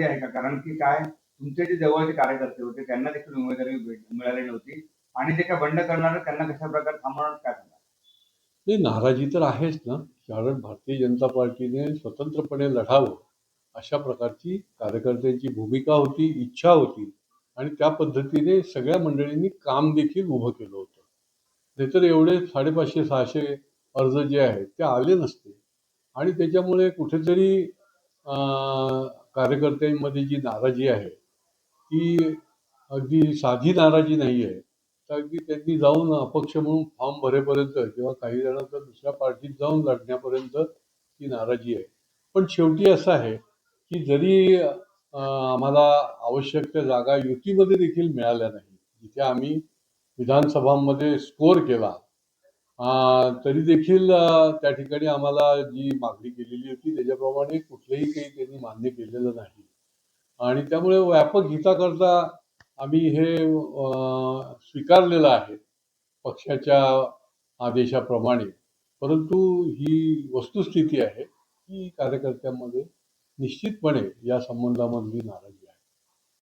आहे का? कारण की काय तुमचे जे जवळचे कार्यकर्ते होते त्यांना देखील उमेदवारी मिळाली नव्हती आणि जे काही बंड करणार त्यांना कशाप्रकारे थांबवणार काय सांगाल? नाही, नाराजी तर आहेच ना. कारण भारतीय जनता पार्टीने स्वतंत्रपणे लढावं अशा प्रकारची कार्यकर्त्यांची भूमिका होती, इच्छा होती आणि त्या पद्धतीने सगळ्या मंडळींनी काम देखील उभं केलं होतं. नाहीतर एवढे 550-600 अर्ज जे आहेत ते आले नसते आणि त्याच्यामुळे कुठेतरी कार्यकर्त्यांमध्ये जी नाराजी आहे ती अगदी साधी नाराजी नाही आहे. तर अगदी त्यांनी जाऊन अपक्ष म्हणून फॉर्म भरेपर्यंत किंवा काही जण तर दुसऱ्या पार्टीत जाऊन लढण्यापर्यंत ती नाराजी आहे. पण शेवटी असं आहे की जरी आम्हाला आवश्यक त्या जागा युतीमध्ये देखील मिळाल्या नाही, जिथे आम्ही विधानसभांमध्ये स्कोर केला, तरी देखील त्या ठिकाणी आम्हाला जी मागणी केलेली होती त्याच्याप्रमाणे कुठलंही काही त्यांनी मान्य केलेलं नाही आणि त्यामुळे व्यापक हिताकरता आम्ही हे स्वीकारलेलं आहे पक्षाच्या आदेशाप्रमाणे. परंतु ही वस्तुस्थिती आहे की कार्यकर्त्यांमध्ये निश्चितपणे या संबंधामधली नाराजी